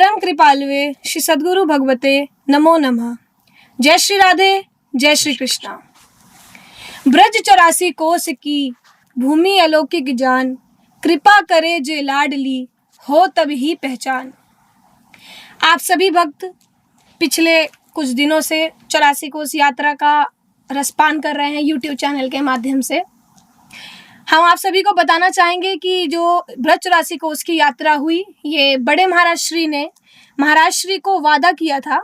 परम कृपालुवे श्री सद्गुरु भगवते नमो नमः। जय श्री राधे, जय श्री कृष्णा। ब्रज 84 कोस की भूमि अलौकिक जान, कृपा करे जे लाडली हो तब ही पहचान। आप सभी भक्त पिछले कुछ दिनों से 84 कोस यात्रा का रसपान कर रहे हैं यूट्यूब चैनल के माध्यम से। हम आप सभी को बताना चाहेंगे कि जो ब्रज 84 कोस की यात्रा हुई, ये बड़े महाराज श्री ने महाराज श्री को वादा किया था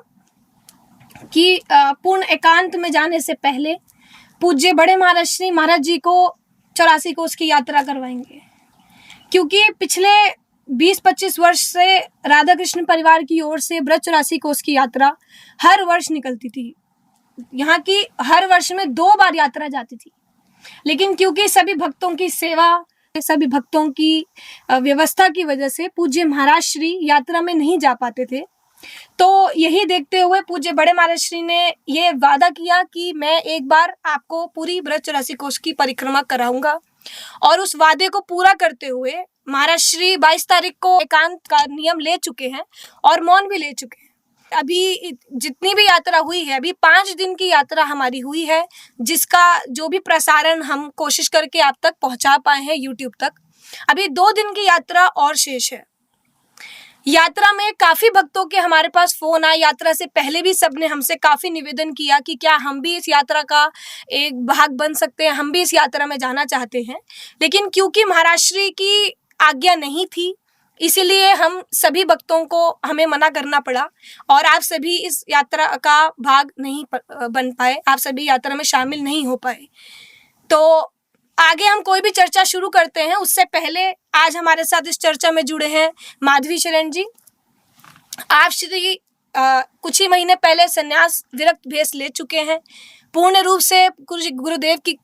कि पूर्ण एकांत में जाने से पहले पूज्य बड़े महाराज श्री महाराज जी को 84 कोस की यात्रा करवाएंगे। क्योंकि पिछले 20-25 वर्ष से राधा कृष्ण परिवार की ओर से ब्रज 84 कोस की यात्रा हर वर्ष निकलती थी। यहाँ की हर वर्ष में 2 बार यात्रा जाती थी, लेकिन क्योंकि सभी भक्तों की सेवा, सभी भक्तों की व्यवस्था की वजह से पूज्य महाराज श्री यात्रा में नहीं जा पाते थे। तो यही देखते हुए पूज्य बड़े महाराज श्री ने ये वादा किया कि मैं एक बार आपको पूरी ब्रज 84 कोस की परिक्रमा कराऊंगा। और उस वादे को पूरा करते हुए महाराज श्री 22 तारीख को एकांत का नियम ले चुके हैं और मौन भी ले चुके हैं। अभी जितनी भी यात्रा हुई है, अभी 5 दिन की यात्रा हमारी हुई है, जिसका जो भी प्रसारण हम कोशिश करके आप तक पहुंचा पाए हैं यूट्यूब तक। अभी 2 दिन की यात्रा और शेष है। यात्रा में काफी भक्तों के हमारे पास फोन आए। यात्रा से पहले भी सबने हमसे काफी निवेदन किया कि क्या हम भी इस यात्रा का एक भाग बन सकते हैं, हम भी इस यात्रा में जाना चाहते हैं। लेकिन क्योंकि महाराज श्री की आज्ञा नहीं थी, इसीलिए हम सभी भक्तों को हमें मना करना पड़ा और आप सभी इस यात्रा का भाग नहीं बन पाए, आप सभी यात्रा में शामिल नहीं हो पाए। तो आगे हम कोई भी चर्चा शुरू करते हैं, उससे पहले आज हमारे साथ इस चर्चा में जुड़े हैं माधवी शरण जी। आप श्री कुछ ही महीने पहले संन्यास विरक्त भेष ले चुके हैं, पूर्ण रूप से गुरुदेव की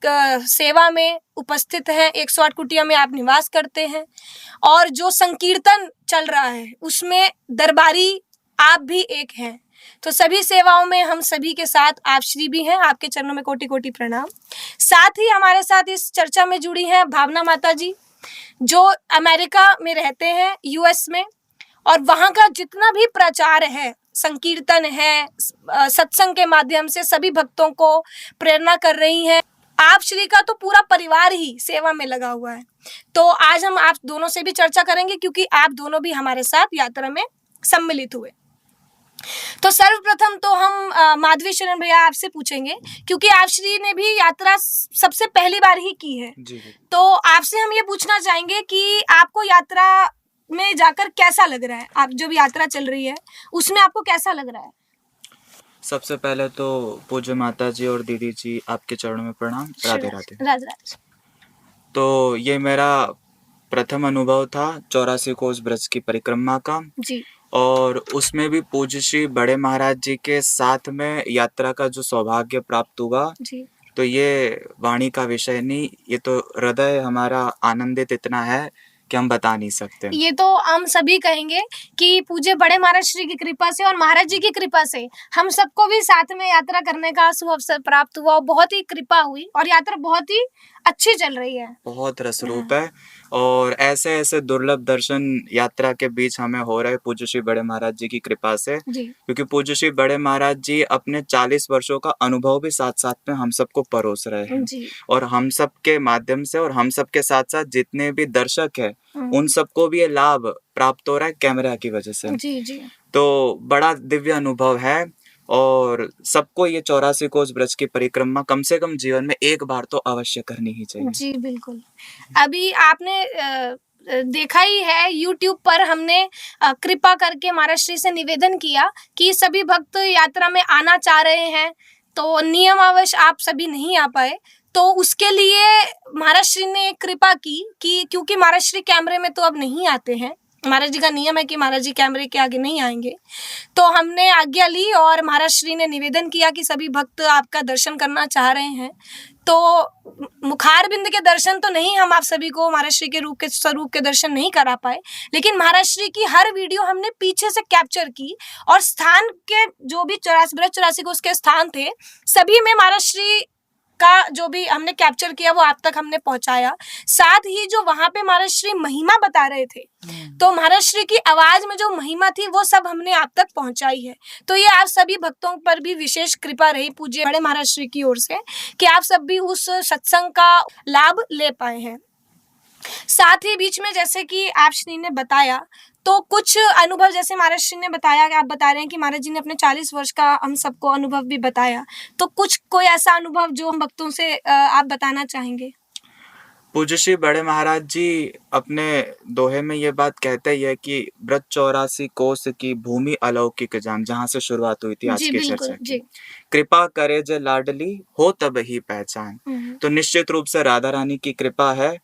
सेवा में उपस्थित हैं। 108 कुटिया में आप निवास करते हैं और जो संकीर्तन चल रहा है उसमें दरबारी आप भी एक हैं। तो सभी सेवाओं में हम सभी के साथ आप श्री भी हैं। आपके चरणों में कोटि कोटि प्रणाम। साथ ही हमारे साथ इस चर्चा में जुड़ी हैं भावना माता जी, जो अमेरिका में रहते हैं, यूएस में, और वहाँ का जितना भी प्रचार है, संकीर्तन है, सत्संग के माध्यम से सभी भक्तों को प्रेरणा कर रही हैं। आप श्री का तो पूरा परिवार ही सेवा में लगा हुआ है। तो आज हम आप दोनों से भी चर्चा करेंगे, क्योंकि आप दोनों भी हमारे साथ यात्रा में सम्मिलित हुए। तो सर्वप्रथम तो हम माधवी शरण भैया आपसे पूछेंगे, क्योंकि आप श्री ने भी यात्रा सबसे पहली बार ही की है जी। तो आपसे हम ये पूछना चाहेंगे कि आपको यात्रा में जाकर कैसा लग रहा है? आप जो भी यात्रा चल रही है उसमें आपको कैसा लग रहा है? सबसे पहले तो पूज्य माता जी और दीदी जी, आपके चरणों में प्रणाम। राधे राधे। राधे राधे। तो ये मेरा प्रथम अनुभव था 84 कोस ब्रज की परिक्रमा का जी। और उसमें भी पूज्य श्री बड़े महाराज जी के साथ में यात्रा का जो सौभाग्य प्राप्त हुआ जी। तो ये वाणी का विषय नहीं, ये तो हृदय हमारा आनंदित इतना है कि हम बता नहीं सकते। ये तो हम सभी कहेंगे कि पूज्य बड़े महाराज श्री की कृपा से और महाराज जी की कृपा से हम सबको भी साथ में यात्रा करने का शुभ अवसर प्राप्त हुआ। बहुत ही कृपा हुई और यात्रा बहुत ही अच्छी चल रही है, बहुत रसरूप है। और ऐसे ऐसे दुर्लभ दर्शन यात्रा के बीच हमें हो रहे पूज्य श्री बड़े महाराज जी की कृपा से, क्योंकि पूज्य श्री बड़े महाराज जी अपने 40 वर्षों का अनुभव भी साथ साथ में हम सबको परोस रहे हैं जी। और हम सब के माध्यम से और हम सब के साथ साथ जितने भी दर्शक है उन सबको भी ये लाभ प्राप्त हो रहा है कैमरा की वजह से जी जी। तो बड़ा दिव्य अनुभव है और सबको ये 84 कोस ब्रज की परिक्रमा कम से कम जीवन में एक बार तो अवश्य करनी ही चाहिए जी। बिल्कुल। अभी आपने देखा ही है यूट्यूब पर हमने कृपा करके महाराज श्री से निवेदन किया कि सभी भक्त यात्रा में आना चाह रहे हैं, तो नियमावश आप सभी नहीं आ पाए। तो उसके लिए महाराज श्री ने कृपा की कि क्योंकि महाराज श्री कैमरे में तो अब नहीं आते हैं, महाराज जी का नियम है कि महाराज जी कैमरे के आगे नहीं आएंगे, तो हमने आज्ञा ली और महाराज श्री ने निवेदन किया कि सभी भक्त आपका दर्शन करना चाह रहे हैं। तो मुखार बिंद के दर्शन तो नहीं, हम आप सभी को महाराज श्री के रूप के स्वरूप के दर्शन नहीं करा पाए, लेकिन महाराज श्री की हर वीडियो हमने पीछे से कैप्चर की और स्थान के जो भी ब्रज 84 कोस के स्थान थे सभी में महाराज श्री का जो भी हमने कैप्चर किया वो आप तक हमने पहुंचाया। साथ ही जो वहां पे महाराज श्री महिमा बता रहे थे, तो महाराज श्री की आवाज में जो महिमा थी वो सब हमने आप तक पहुंचाई है। तो ये आप सभी भक्तों पर भी विशेष कृपा रही पूज्य बड़े महाराज श्री की ओर से कि आप सब भी उस सत्संग का लाभ ले पाए हैं। साथ ही बीच में जैसे कि आप श्री ने बताया तो कुछ अनुभव, जैसे महाराज श्री ने बताया कि आप बता रहे हैं कि महाराज जी ने अपने 40 वर्ष का हम सबको अनुभव भी बताया, तो कुछ कोई ऐसा अनुभव जो हम भक्तों से आप बताना चाहेंगे? पूज्य श्री बड़े महाराज जी अपने दोहे में ये बात कहते ही है कि ब्रज 84 कोस की भूमि अलौकिक जान, जहाँ से शुरुआत हुई थी आज जी की बिल्कुल चर्चा की। जी। कृपा करे जे लाडली हो तब ही पहचान। तो निश्चित रूप से राधा रानी की कृपा है,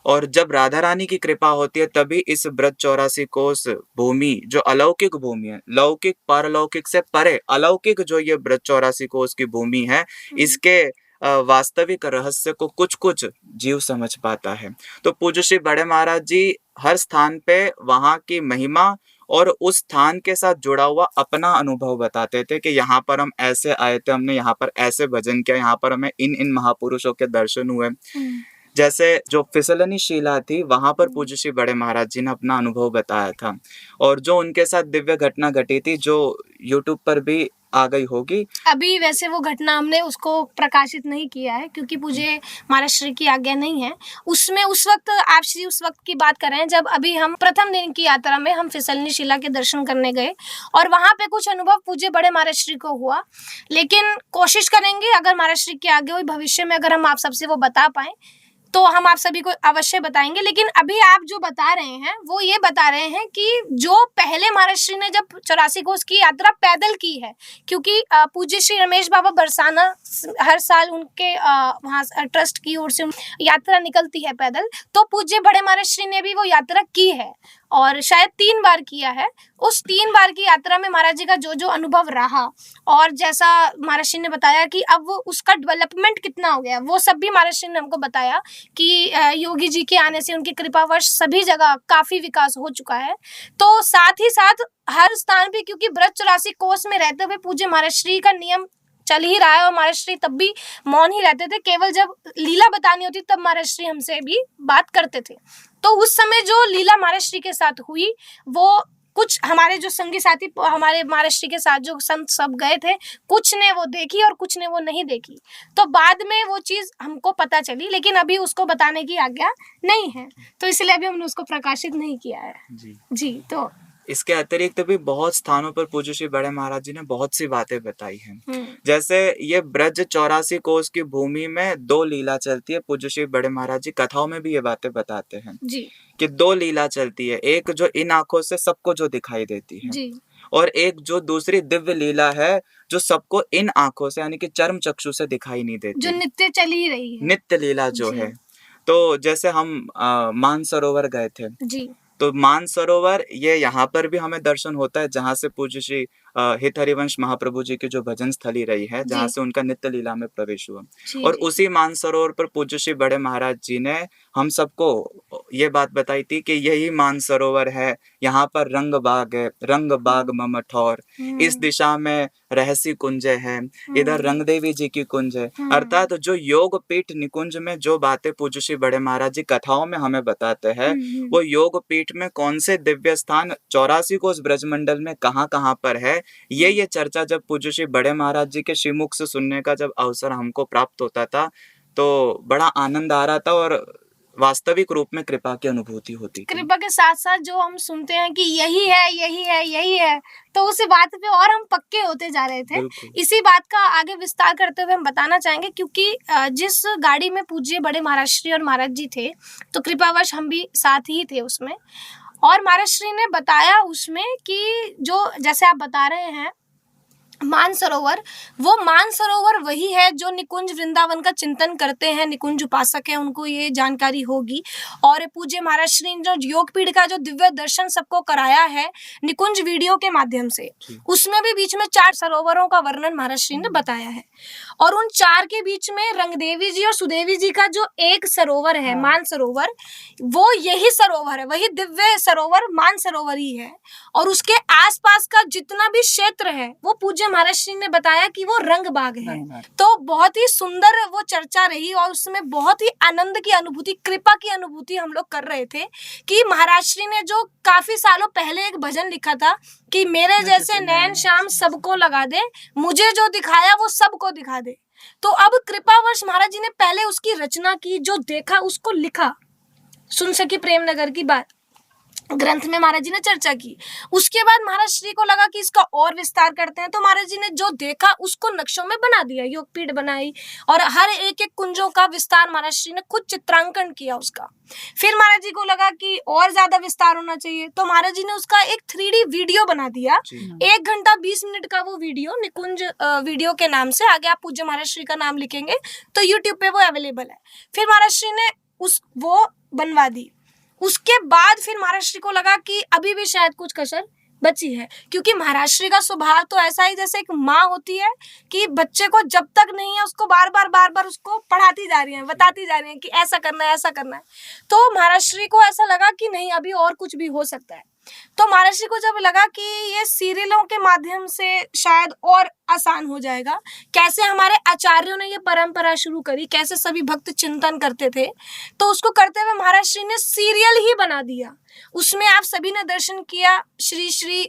और जब राधा रानी की कृपा होती है तभी इस ब्रज 84 कोस भूमि, जो अलौकिक भूमि है, लौकिक पारलौकिक से परे अलौकिक जो ये ब्रज 84 कोस की भूमि है, इसके वास्तविक रहस्य को कुछ कुछ जीव समझ पाता है। तो पूज्य श्री बड़े महाराज जी हर स्थान पे वहाँ की महिमा और उस स्थान के साथ जुड़ा हुआ अपना अनुभव बताते थे कि यहाँ पर हम ऐसे आए थे, हमने यहाँ पर ऐसे भजन किया, यहाँ पर हमें इन इन महापुरुषों के दर्शन हुए। जैसे जो फिसलनी शिला थी वहां पर पूज्य श्री बड़े महाराज जी ने अपना अनुभव बताया था, और जो उनके साथ दिव्य घटना घटी थी जो YouTube पर भी आ गई होगी। अभी वैसे वो घटना हमने उसको प्रकाशित नहीं किया है क्योंकि पूज्य महाराज श्री की आज्ञा नहीं है उसमें। उस वक्त आप श्री उस वक्त की बात कर रहे हैं जब अभी हम प्रथम दिन की यात्रा में हम फिसलनी शिला के दर्शन करने गए और वहां पे कुछ अनुभव पूज्य बड़े महाराज श्री को हुआ। लेकिन कोशिश करेंगे अगर महाराज श्री की आज्ञा हुई भविष्य में अगर हम आप सबसे वो बता पाए तो हम आप सभी को अवश्य बताएंगे। लेकिन अभी आप जो बता रहे हैं वो ये बता रहे हैं कि जो पहले महाराज श्री ने जब 84 कोस की यात्रा पैदल की है, क्योंकि पूज्य श्री रमेश बाबा बरसाना हर साल उनके वहाँ ट्रस्ट की ओर से यात्रा निकलती है पैदल, तो पूज्य बड़े महाराज श्री ने भी वो यात्रा की है और शायद 3 बार किया है। उस 3 बार की यात्रा में महाराज जी का जो जो अनुभव रहा और जैसा महाराज श्री ने बताया कि अब वो उसका डेवलपमेंट कितना हो गया, वो सब भी महाराज श्री ने हमको बताया कि योगी जी के आने से उनकी कृपावश सभी जगह काफी विकास हो चुका है। तो साथ ही साथ हर स्थान पे, क्योंकि ब्रज 84 कोस में रहते हुए पूज्य महाराज श्री का नियम चल ही रहा है और महाराज श्री तब भी मौन ही रहते थे, केवल जब लीला बतानी होती तब महाराज श्री हमसे भी बात करते थे। तो उस समय जो लीला महाराज श्री के साथ हुई वो कुछ हमारे जो संगी साथी हमारे महाराज श्री के साथ जो संत सब गए थे, कुछ ने वो देखी और कुछ ने वो नहीं देखी। तो बाद में वो चीज हमको पता चली, लेकिन अभी उसको बताने की आज्ञा नहीं है, तो इसलिए अभी हमने उसको प्रकाशित नहीं किया है। जी तो इसके अतिरिक्त भी बहुत स्थानों पर पूज्य श्री बड़े महाराज जी ने बहुत सी बातें बताई हैं। जैसे ये ब्रज 84 कोस की भूमि में 2 लीला चलती है। पूज्य श्री बड़े महाराज जी कथाओं में भी ये बातें बताते हैं जी कि 2 लीला चलती है, एक जो इन आंखों से सबको जो दिखाई देती है जी और एक जो दूसरी दिव्य लीला है जो सबको इन आंखों से यानी कि चर्म चक्षु से दिखाई नहीं देती, जो नित्य चली ही रही है, नित्य लीला जो है। तो जैसे हम मानसरोवर गए थे, जी तो मानसरोवर ये यहाँ पर भी हमें दर्शन होता है जहाँ से पूज्य श्री हित हरिवंश महाप्रभु जी की जो भजन स्थली रही है, जहाँ से उनका नित्य लीला में प्रवेश हुआ। और उसी मानसरोवर पर पूज्य श्री बड़े महाराज जी ने हम सबको ये बात बताई थी कि यही मानसरोवर है, यहाँ पर रंग बाग है, रंग बाग मम ठौर, इस दिशा में रहसी कुंज है, इधर रंग देवी जी की कुंज है। अर्थात जो योग पीठ निकुंज में जो बातें पूज्य श्री बड़े महाराज जी कथाओं में हमें बताते हैं, वो योग पीठ में कौन से दिव्य स्थान 84 कोस ब्रजमंडल में कहाँ कहाँ पर है, ये चर्चा जब पूज्य श्री बड़े महाराज जी के श्रीमुख से सुनने का जब अवसर हमको प्राप्त होता था तो बड़ा आनंद आ रहा था और वास्तविक रूप में कृपा की अनुभूति होती थी। कृपा के साथ साथ जो हम सुनते हैं कि यही है यही है यही है, तो उस बात पे और हम पक्के होते जा रहे थे। इसी बात का आगे विस्तार करते हुए हम बताना चाहेंगे, क्योंकि जिस गाड़ी में पूज्य बड़े महाराज श्री और महाराज जी थे तो कृपावश हम भी साथ ही थे उसमें, और महाराज श्री ने बताया उसमें कि जो जैसे आप बता रहे हैं मानसरोवर, वो मानसरोवर वही है जो निकुंज वृंदावन का चिंतन करते हैं, निकुंज उपासक है, उनको ये जानकारी होगी। और पूज्य महाराज श्री ने जो योगपीठ का जो दिव्य दर्शन सबको कराया है निकुंज वीडियो के माध्यम से, उसमें भी बीच में 4 सरोवरों का वर्णन महाराज श्री ने बताया है। और उन 4 के बीच में रंगदेवी जी और सुदेवी जी का जो एक सरोवर है, मान सरोवर, वो यही सरोवर है, वही दिव्य सरोवर मान सरोवर ही है। और उसके आसपास का जितना भी क्षेत्र है वो पूज्य महाराज श्री ने बताया कि वो रंग बाग है। तो बहुत ही सुंदर वो चर्चा रही और उसमें बहुत ही आनंद की अनुभूति, कृपा की अनुभूति हम लोग कर रहे थे कि महाराज श्री ने जो काफी सालों पहले एक भजन लिखा था कि मेरे जैसे नैन श्याम सबको लगा दे, मुझे जो दिखाया वो सबको दिखा दे। तो अब कृपावश महाराज जी ने पहले उसकी रचना की, जो देखा उसको लिखा। सुन सकी प्रेमनगर की बात ग्रंथ में महाराज जी ने चर्चा की। उसके बाद महाराज श्री को लगा कि इसका और विस्तार करते हैं, तो महाराज जी ने जो देखा उसको नक्शों में बना दिया, योगपीठ बनाई और हर एक एक कुंजों का विस्तार महाराज श्री ने खुद चित्रांकन किया उसका। फिर महाराज जी को लगा कि और ज्यादा विस्तार होना चाहिए, तो महाराज जी ने उसका एक 3D वीडियो बना दिया। 1 घंटा 20 मिनट का वो वीडियो निकुंज वीडियो के नाम से, आगे आप पूज्य महाराज श्री का नाम लिखेंगे तो यूट्यूब पे वो अवेलेबल है। फिर महाराज श्री ने वो बनवा दी। उसके बाद फिर महाराज श्री को लगा कि अभी भी शायद कुछ कसर बची है, क्योंकि महाराज श्री का स्वभाव तो ऐसा ही जैसे एक माँ होती है कि बच्चे को जब तक नहीं है उसको बार बार उसको पढ़ाती जा रही है, बताती जा रही है कि ऐसा करना है, ऐसा करना है। तो महाराज श्री को ऐसा लगा कि नहीं, अभी और कुछ भी हो सकता है। तो महाराज जी को जब लगा कि ये सीरियलों के माध्यम से शायद और आसान हो जाएगा, कैसे हमारे आचार्यों ने ये परंपरा शुरू करी, कैसे सभी भक्त चिंतन करते थे, तो उसको करते हुए महाराज श्री ने सीरियल ही बना दिया। उसमें आप सभी ने दर्शन किया। श्री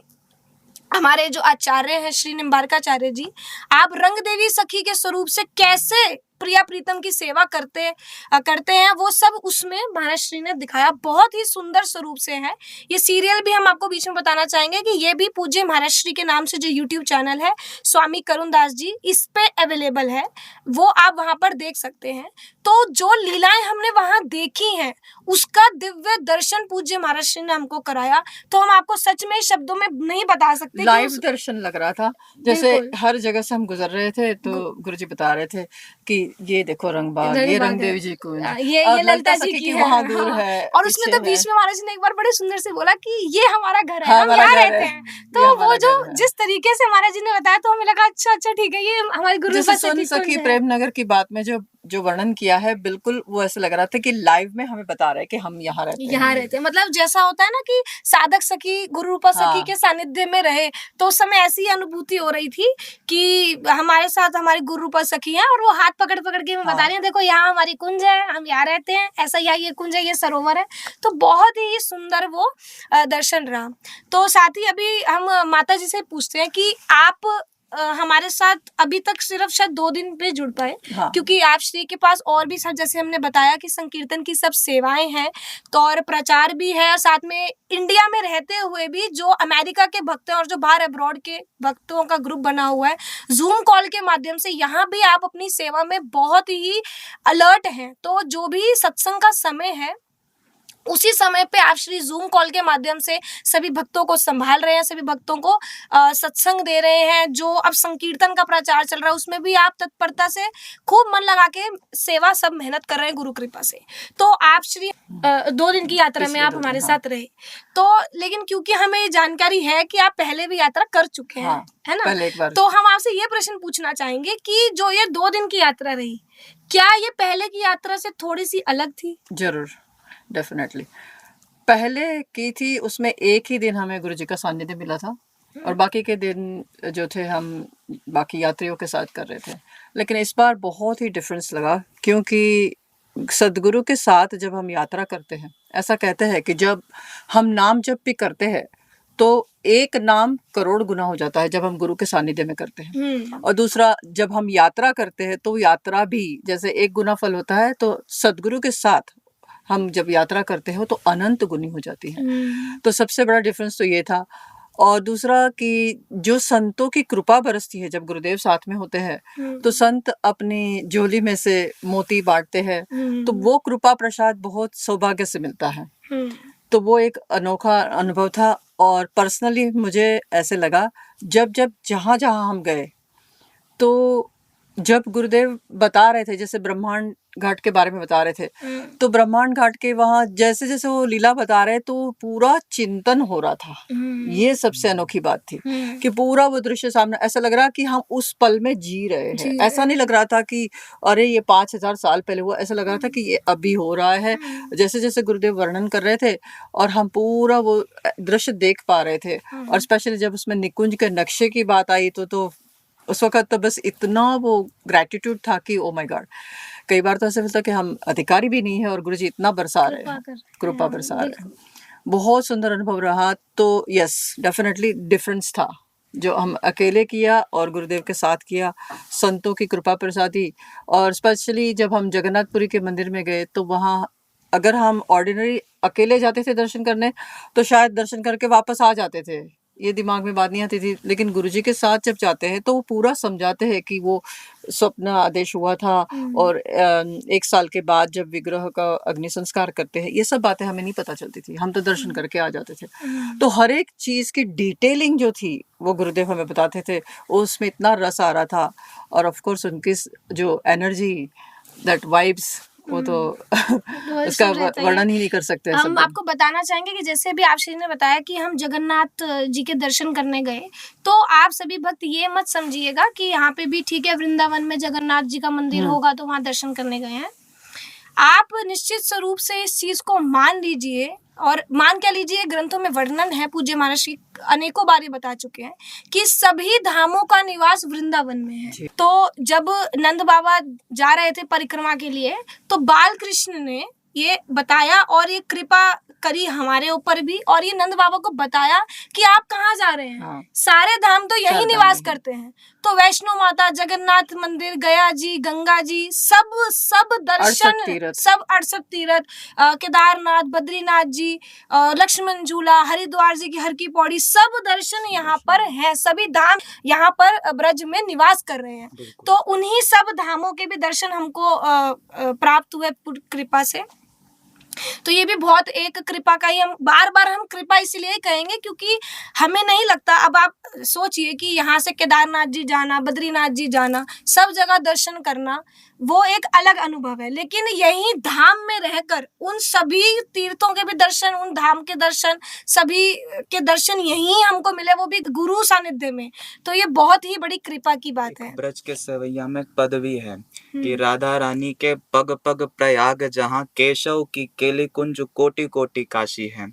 हमारे जो आचार्य हैं श्री निम्बारकाचार्य जी, आप रंग देवी सखी के स्वरूप से कैसे प्रिया प्रीतम की सेवा करते हैं, वो सब उसमें महाराज श्री ने दिखाया। बहुत ही सुंदर स्वरूप से है ये सीरियल। भी हम आपको बीच में बताना चाहेंगे कि ये भी पूज्य महाराज श्री के नाम से जो यूट्यूब चैनल है स्वामी करुण दास जी, इस पे अवेलेबल है, वो आप वहां पर देख सकते हैं। तो जो लीलाएं हमने वहां देखी हैं उसका दिव्य दर्शन पूज्य महाराज श्री ने हमको कराया। तो हम आपको सच में शब्दों में नहीं बता सकते, लाइव दर्शन लग रहा था। जैसे हर जगह से हम गुजर रहे थे तो गुरुजी बता रहे थे कि ये देखो रंगबाग, ये रंग देवी जी को, ये ललिता जी की वहां दूर है। और उसमें तो बीच में महाराज जी ने एक बार बड़े सुंदर से बोला कि ये हमारा घर है, हम यहाँ रहते हैं। तो वो जो जिस तरीके से महाराज जी ने बताया तो हमें लगा अच्छा ठीक है, ये हमारे गुरु सखी प्रेमनगर की बात में जो वर्णन किया है, बिल्कुल वो ऐसे लग रहा था कि लाइव में हमें बता रहे हैं कि हम यहाँ रहते हैं। मतलब जैसा होता है ना कि साधक सखी गुरु रूपा सखी के सानिध्य में रहे, तो उस समय ऐसी अनुभूति हो रही थी कि हमारे साथ हमारी गुरु रूपा सखी है और वो हाथ पकड़ के हमें बता रही है, देखो यहाँ हमारी कुंज है, हम यहाँ रहते हैं, ऐसा यहाँ ये कुंज है, ये सरोवर है। तो बहुत ही सुंदर वो दर्शन रहा। तो साथ ही अभी हम माता जी से पूछते हैं कि आप हमारे साथ अभी तक सिर्फ शायद 2 दिन पे जुड़ पाए, क्योंकि आप श्री के पास और भी सब, जैसे हमने बताया कि संकीर्तन की सब सेवाएं हैं, तो और प्रचार भी है, और साथ में इंडिया में रहते हुए भी जो अमेरिका के भक्त हैं और जो बाहर अब्रॉड के भक्तों का ग्रुप बना हुआ है जूम कॉल के माध्यम से, यहाँ भी आप अपनी सेवा में बहुत ही अलर्ट हैं। तो जो भी सत्संग का समय है उसी समय पे आप श्री जूम कॉल के माध्यम से सभी भक्तों को संभाल रहे हैं, सभी भक्तों को सत्संग दे रहे हैं। जो अब संकीर्तन का प्रचार चल रहा है उसमें भी आप तत्परता से खूब मन लगा के सेवा सब मेहनत कर रहे हैं गुरु कृपा से। तो आप श्री 2 दिन की यात्रा में आप हमारे साथ रहे, तो लेकिन क्योंकि हमें ये जानकारी है कि आप पहले भी यात्रा कर चुके हैं, है ना, तो हम आपसे ये प्रश्न पूछना चाहेंगे कि जो ये 2 दिन की यात्रा रही, क्या ये पहले की यात्रा से थोड़ी सी अलग थी? जरूर, डेफिनेटली। पहले की थी उसमें एक ही दिन हमें गुरुजी का सानिध्य मिला था और बाकी के दिन जो थे हम बाकी यात्रियों के साथ कर रहे थे। लेकिन इस बार बहुत ही डिफरेंस लगा, क्योंकि सदगुरु के साथ जब हम यात्रा करते हैं, ऐसा कहते हैं कि जब हम नाम जप भी करते हैं तो एक नाम करोड़ गुना हो जाता है जब हम गुरु के सानिध्य में करते हैं। और दूसरा, जब हम यात्रा करते हैं तो यात्रा भी जैसे 1 गुना फल होता है, तो सदगुरु के साथ हम जब यात्रा करते हो तो अनंत गुनी हो जाती है। तो सबसे बड़ा डिफरेंस तो ये था। और दूसरा कि जो संतों की कृपा बरसती है जब गुरुदेव साथ में होते हैं, तो संत अपनी झोली में से मोती बांटते हैं, तो वो कृपा प्रसाद बहुत सौभाग्य से मिलता है। तो वो एक अनोखा अनुभव था। और पर्सनली मुझे ऐसे लगा जब जहाँ हम गए तो जब गुरुदेव बता रहे थे, जैसे ब्रह्मांड घाट के बारे में बता रहे थे, तो ब्रह्मांड घाट के वहाँ जैसे जैसे वो लीला बता रहे तो पूरा चिंतन हो रहा था। ये सबसे अनोखी बात थी कि पूरा वो दृश्य सामने, ऐसा लग रहा कि हम उस पल में जी रहे हैं। ऐसा नहीं लग रहा था कि अरे ये 5000 साल पहले हुआ, ऐसा लग रहा था कि ये अभी हो रहा है। जैसे जैसे गुरुदेव वर्णन कर रहे थे और हम पूरा वो दृश्य देख पा रहे थे। और स्पेशली जब उसमें निकुंज के नक्शे की बात आई तो उस वक्त तो बस इतना वो ग्रेटिट्यूड था कि ओ माय गॉड। कई बार तो ऐसा लगता है कि हम अधिकारी भी नहीं है और गुरुजी इतना बरसा रहे हैं, कृपा बरसा रहे हैं। बहुत सुंदर अनुभव रहा। तो यस, डेफिनेटली डिफरेंस था जो हम अकेले किया और गुरुदेव के साथ किया, संतों की कृपा प्रसादी। और स्पेशली जब हम जगन्नाथपुरी के मंदिर में गए तो वहाँ अगर हम ऑर्डिनरी अकेले जाते थे दर्शन करने तो शायद दर्शन करके वापस आ जाते थे, ये दिमाग में बात नहीं आती थी। लेकिन गुरुजी के साथ जब जाते हैं तो वो पूरा समझाते हैं कि वो स्वप्न आदेश हुआ था और 1 साल के बाद जब विग्रह का अग्नि संस्कार करते हैं, ये सब बातें हमें नहीं पता चलती थी, हम तो दर्शन करके आ जाते थे। तो हर एक चीज की डिटेलिंग जो थी वो गुरुदेव हमें बताते थे, उसमें इतना रस आ रहा था। और ऑफ कोर्स उनकी जो एनर्जी, दैट वाइब्स, वो तो उसका वर्णन ही नहीं कर सकते। हम आपको बताना चाहेंगे कि जैसे अभी आप श्री ने बताया कि हम जगन्नाथ जी के दर्शन करने गए, तो आप सभी भक्त ये मत समझिएगा कि यहाँ पे भी ठीक है वृंदावन में जगन्नाथ जी का मंदिर होगा तो वहाँ दर्शन करने गए हैं। आप निश्चित स्वरूप से इस चीज को मान लीजिए, और मान क्या लीजिए, ग्रंथों में वर्णन है, पूज्य महाराज जी अनेकों बार ये बता चुके हैं कि सभी धामों का निवास वृंदावन में है। तो जब नंद बाबा जा रहे थे परिक्रमा के लिए तो बाल कृष्ण ने ये बताया और ये कृपा करी हमारे ऊपर भी, और ये नंद बाबा को बताया कि आप कहाँ जा रहे हैं। हाँ। सारे धाम तो यही निवास करते हैं। तो वैष्णो माता, जगन्नाथ मंदिर, गया जी, गंगा जी, सब दर्शन, सब 68 तीर्थ, केदारनाथ, बद्रीनाथ जी, लक्ष्मण झूला, हरिद्वार जी की हर की पौड़ी, सब दर्शन यहाँ पर है। सभी धाम यहाँ पर ब्रज में निवास कर रहे हैं। तो उन्हीं सब धामों के भी दर्शन हमको प्राप्त हुए कृपा से। तो ये भी बहुत एक कृपा का ही, हम बार बार हम कृपा इसलिए कहेंगे क्योंकि हमें नहीं लगता। अब आप सोचिए कि यहाँ से केदारनाथ जी जाना, बद्रीनाथ जी जाना, सब जगह दर्शन करना, वो एक अलग अनुभव है। लेकिन यही धाम में रहकर उन सभी तीर्थों के भी दर्शन, उन धाम के दर्शन, सभी के दर्शन यही हमको मिले, वो भी गुरु सानिध्य में। तो ये बहुत ही बड़ी कृपा की बात है। ब्रज के सवैया में पद भी है कि राधा रानी के पग पग प्रयाग, जहाँ केशव की केली कुंज कोटि कोटि काशी है।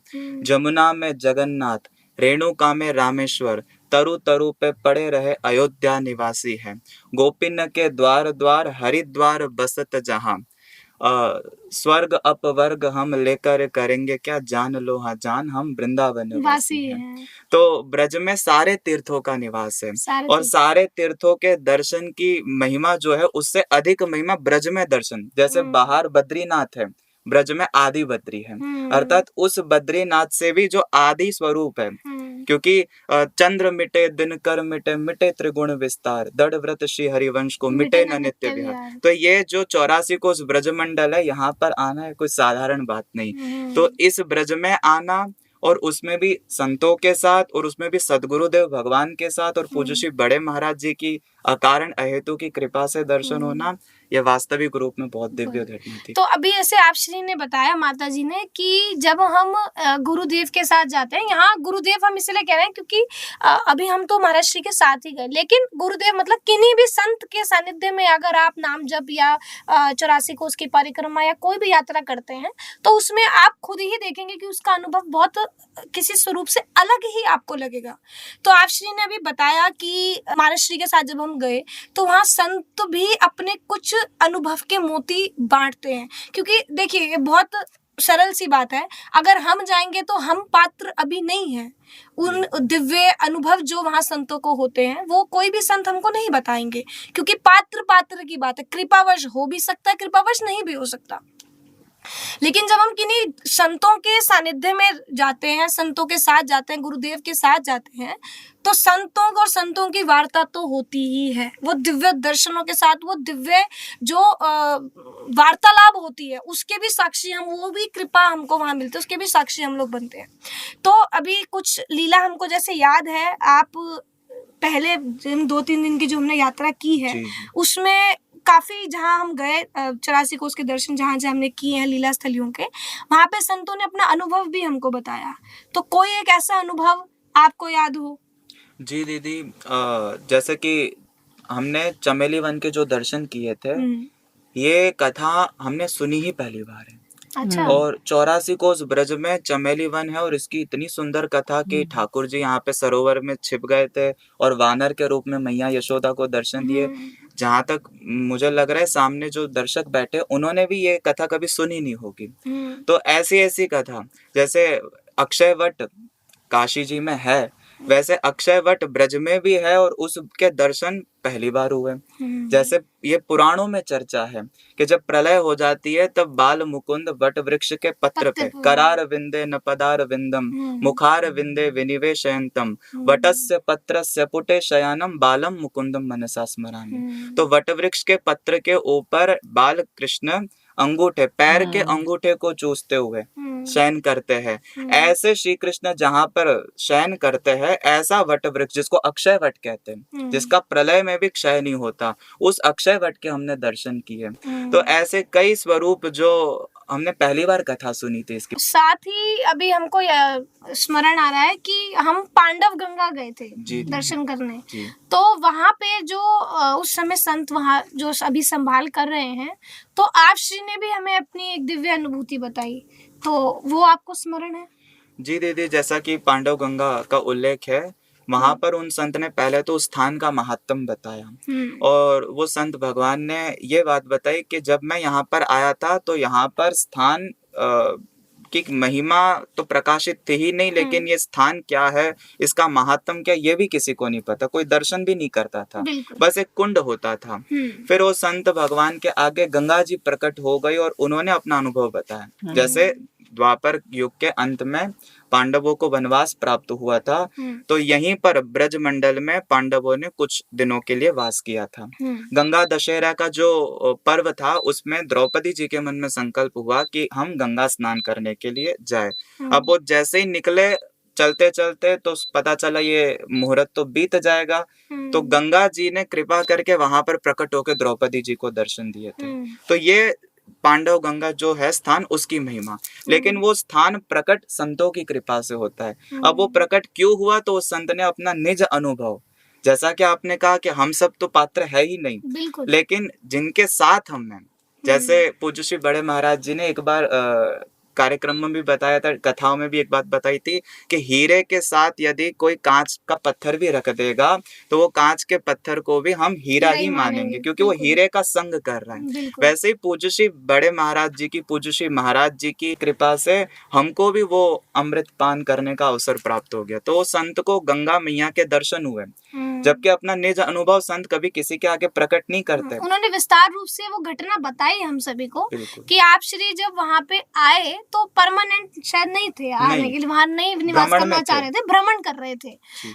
जमुना में जगन्नाथ, रेणुका में रामेश्वर, तरु तरु पे पड़े रहे अयोध्या निवासी है। गोपिन के द्वार द्वार हरिद्वार बसत जहाँ, स्वर्ग अपवर्ग हम लेकर करेंगे क्या, जान लो हाँ जान हम वृंदावन वासी हैं। तो ब्रज में सारे तीर्थों का निवास है और सारे तीर्थों के दर्शन की महिमा जो है उससे अधिक महिमा ब्रज में दर्शन। जैसे बाहर बद्रीनाथ है, ब्रज में आदि बद्री है, अर्थात उस बद्रीनाथ से भी जो आदि स्वरूप है। क्योंकि चंद्र मिटे दिनकर मिटे, मिटे त्रिगुण विस्तार, दृढ़ व्रत श्री हरिवंश को मिटे न नित्य विहार। तो ये जो 84 कोस ब्रजमंडल है, यहाँ पर आना है कोई साधारण बात नहीं। तो इस ब्रज में आना और उसमें भी संतों के साथ, और उसमें भी सदगुरुदेव भगवान के साथ और पूज्य श्री बड़े महाराज जी की अकारण अहेतु की कृपा से दर्शन होना, यह वास्तविक रूप में बहुत दिव्य घटना थी। तो अभी ऐसे आप श्री ने बताया माता जी ने कि जब हम गुरुदेव के साथ जाते हैं, यहाँ गुरुदेव हम इसलिए कह रहे हैं क्योंकि अभी हम तो महाराज श्री के साथ ही गए, लेकिन गुरुदेव मतलब किन्हीं भी संत के सानिध्य में अगर आप नाम जप या 84 कोस की परिक्रमा या कोई भी यात्रा करते हैं तो उसमें आप खुद ही देखेंगे कि उसका अनुभव बहुत किसी स्वरूप से अलग ही आपको लगेगा। तो आप श्री ने अभी बताया कि महाराज श्री के साथ जब हम गए तो वहाँ संत भी अपने कुछ अनुभव के मोती बांटते हैं। क्योंकि देखिए ये बहुत सरल सी बात है, अगर हम जाएंगे तो हम पात्र अभी नहीं है उन दिव्य अनुभव जो वहाँ संतों को होते हैं, वो कोई भी संत हमको नहीं बताएंगे। क्योंकि पात्र की बात है, कृपावश हो भी सकता है, कृपावश नहीं भी हो सकता। लेकिन जब हम किन्हीं संतों के सानिध्य में जाते हैं, संतों के साथ जाते हैं, गुरुदेव के साथ जाते हैं, तो संतों और संतों की वार्ता तो होती ही है। वो दिव्य दर्शनों के साथ, वो दिव्य जो वार्तालाप होती है, उसके भी साक्षी हम, वो भी कृपा हमको वहाँ मिलती है, उसके भी साक्षी हम लोग बनते हैं। तो अभी कुछ लीला हमको जैसे याद है, आप पहले हम 2-3 दिन की जो हमने यात्रा की है जी। उसमें काफी जहाँ हम गए 84 कोस के दर्शन जहाँ जहाँ हमने किए हैं लीला स्थलियों के, वहाँ पे संतों ने अपना अनुभव भी हमको बताया। तो कोई एक ऐसा अनुभव आपको याद हो? जी दीदी, जैसे कि हमने चमेली वन के जो दर्शन किए थे, ये कथा हमने सुनी ही पहली बार है। अच्छा। और 84 कोस ब्रज में चमेली वन है और इसकी इतनी सुंदर कथा कि ठाकुर जी यहाँ पे सरोवर में छिप गए थे और वानर के रूप में मैया यशोदा को दर्शन दिए। जहाँ तक मुझे लग रहा है सामने जो दर्शक बैठे उन्होंने भी ये कथा कभी सुनी नहीं होगी। तो ऐसी ऐसी कथा जैसे अक्षय वट काशी जी में है, वैसे अक्षय वट ब्रज में भी है और उसके दर्शन पहली बार हुए। जैसे ये पुराणों में चर्चा है कि जब प्रलय हो जाती है तब बाल मुकुंद वट वृक्ष के पत्र पे करार विंदे न पदार विंदम मुखार विंदे विनिवेशयंतम वटस्य पत्रस्य पुटे शयानम बालम मुकुंदम मनसा स्मरामि। तो वट वृक्ष के पत्र के ऊपर बाल कृष्ण अंगूठे, पैर के अंगूठे को चूसते हुए शयन करते हैं। ऐसे श्री कृष्ण जहाँ पर शयन करते हैं, ऐसा वट वृक्ष जिसको अक्षय वट कहते हैं, जिसका प्रलय में भी क्षय नहीं होता, उस अक्षय वट के हमने दर्शन किए। तो ऐसे कई स्वरूप जो हमने पहली बार कथा सुनी थी इसकी। साथ ही अभी हमको स्मरण आ रहा है कि हम पांडव गंगा गए थे दर्शन करने। तो वहाँ पे जो उस समय संत वहाँ जो अभी संभाल कर रहे हैं, तो आप श्री ने भी हमें अपनी एक दिव्य अनुभूति बताई, तो वो आपको स्मरण है? जी दीदी, जैसा कि पांडव गंगा का उल्लेख है, वहां पर उन संत ने पहले तो उस स्थान का महात्म बताया और वो संत भगवान ने ये बात बताई कि जब मैं यहाँ पर आया था तो यहाँ पर स्थान की महिमा तो प्रकाशित थी ही नहीं, लेकिन ये स्थान क्या है, इसका महात्म क्या, ये भी किसी को नहीं पता, कोई दर्शन भी नहीं करता था, बस एक कुंड होता था। फिर वो संत भगवान के आगे गंगा जी प्रकट हो गई और उन्होंने अपना अनुभव बताया। जैसे द्वापर युग के अंत में पांडवों को वनवास प्राप्त हुआ था, तो यहीं पर ब्रज मंडल में पांडवों ने कुछ दिनों के लिए वास किया था। गंगा दशहरा का जो पर्व था उसमें द्रौपदी जी के मन में संकल्प हुआ कि हम गंगा स्नान करने के लिए जाए। अब वो जैसे ही निकले चलते चलते तो पता चला ये मुहूर्त तो बीत जाएगा, तो गंगा जी ने कृपा करके वहां पर प्रकट होकर द्रौपदी जी को दर्शन दिए थे। तो ये पांडव गंगा जो है स्थान, उसकी महिमा। लेकिन वो स्थान प्रकट संतों की कृपा से होता है। अब वो प्रकट क्यों हुआ, तो उस संत ने अपना निज अनुभव, जैसा कि आपने कहा कि हम सब तो पात्र है ही नहीं, लेकिन जिनके साथ हम हैं, जैसे पूज्य श्री बड़े महाराज जी ने एक बार कार्यक्रम में भी बताया था, कथाओं में भी एक बात बताई थी कि हीरे के साथ यदि कोई कांच का पत्थर भी रख देगा तो वो कांच के पत्थर को भी हम हीरा ही मानेंगे, क्योंकि वो हीरे का संग कर रहा है। वैसे ही पूज्य श्री बड़े महाराज जी की, पूज्य श्री महाराज जी की कृपा से हमको भी वो अमृत पान करने का अवसर प्राप्त हो गया। तो वो संत को गंगा मैया के दर्शन हुए, जबकि अपना निज अनुभव संत कभी किसी के आगे प्रकट नहीं करते। उन्होंने विस्तार रूप से वो घटना बताई हम सभी को कि आप श्री जब वहाँ पे आए तो परमानेंट शायद नहीं थे आने के लिए, वहाँ नहीं निवास करना चाह रहे थे, भ्रमण कर रहे थे।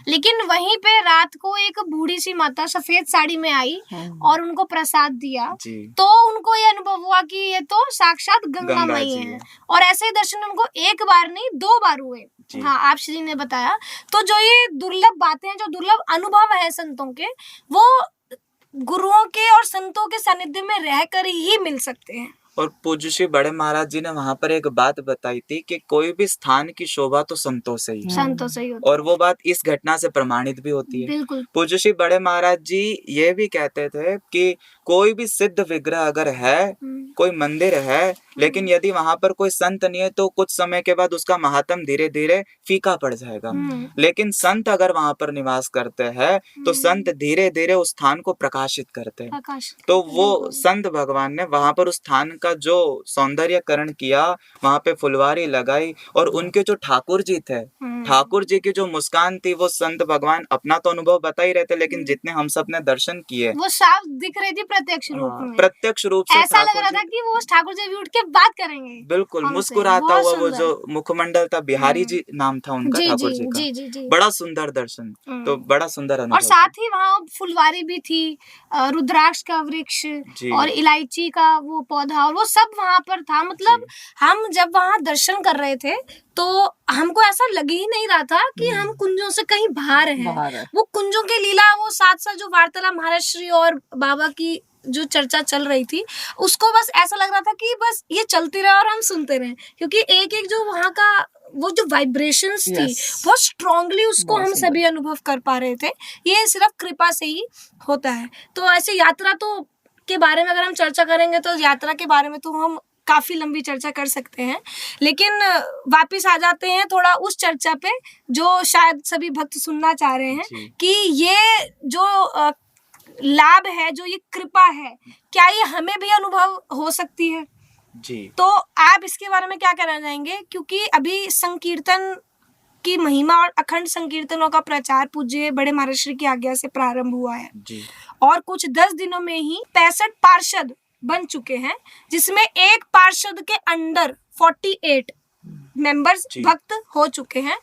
लेकिन वहीं पे रात को एक बूढ़ी सी माता सफेद साड़ी में आई और उनको प्रसाद दिया, तो उनको ये अनुभव हुआ कि ये तो साक्षात गंगा माई है। और ऐसे दर्शन उनको एक बार नहीं 2 बार हुए। हाँ, आप श्री ने बताया। तो जो ये दुर्लभ बातें हैं, जो दुर्लभ अनुभव है संतों के, वो गुरुओं के और संतों के सानिध्य में रहकर ही मिल सकते हैं। और पूज्य श्री बड़े महाराज जी ने वहां पर एक बात बताई थी कि कोई भी स्थान की शोभा तो संतों से ही होती है, और वो बात इस घटना से प्रमाणित भी होती है। पूज्य श्री बड़े महाराज जी ये भी कहते थे कि कोई भी सिद्ध विग्रह अगर है, कोई मंदिर है, लेकिन यदि वहां पर कोई संत नहीं है तो कुछ समय के बाद उसका महात्म धीरे धीरे फीका पड़ जाएगा। लेकिन संत अगर वहां पर निवास करते हैं तो संत धीरे धीरे उस स्थान को प्रकाशित करते हैं। तो वो संत भगवान ने वहां पर उस स्थान का जो सौंदर्यकरण किया, वहां पे फुलवारी लगाई, और उनके जो ठाकुर जी थे, ठाकुर जी की जो मुस्कान थी, वो संत भगवान अपना तो अनुभव बता ही रहे थे, लेकिन जितने हम सब ने दर्शन किए वो साफ दिख रही थी प्रत्यक्ष रूप में। प्रत्यक्ष रूप से ऐसा लग रहा था कि वो ठाकुर जी भी उठ के बात करेंगे, बिल्कुल मुस्कुराता हुआ। वो जो मुखमंडल था, बिहारी जी नाम था उनका, ठाकुर जी का। बड़ा सुंदर दर्शन, तो बड़ा सुंदर अनुभव। और साथ ही वहाँ फुलवारी भी थी, रुद्राक्ष का वृक्ष और इलायची का वो पौधा और वो सब वहां पर था। मतलब हम जब वहां दर्शन कर रहे थे तो हमको ऐसा लग ही नहीं रहा था कि हम कुंजों से कहीं बाहर हैं। वो कुंजों की लीला, वो साथ साथ जो वार्तालाप महाराज श्री और बाबा की जो चर्चा चल रही थी, उसको बस ऐसा लग रहा था कि बस ये चलती रहे और हम सुनते रहे, क्योंकि एक एक जो वहां का वो जो वाइब्रेशंस थी बहुत स्ट्रांगली उसको हम सभी अनुभव कर पा रहे थे। ये सिर्फ कृपा से ही होता है। तो ऐसे यात्रा तो के बारे में अगर हम चर्चा करेंगे तो यात्रा के बारे में तो हम काफी लंबी चर्चा कर सकते हैं, लेकिन वापस आ जाते हैं थोड़ा उस चर्चा पे जो शायद सभी भक्त सुनना चाह रहे हैं कि ये जो लाभ है, जो ये कृपा है, क्या ये हमें भी अनुभव हो सकती है? जी। तो आप इसके बारे में क्या कहना चाहेंगे? क्योंकि अभी संकीर्तन की महिमा और अखंड संकीर्तनों का प्रचार पूज्य बड़े महाराज श्री की आज्ञा से प्रारंभ हुआ है जी। और कुछ 10 दिनों में ही 65 पार्षद बन चुके हैं, जिसमें एक पार्षद के अंडर 48 मेंबर्स भक्त हो चुके हैं।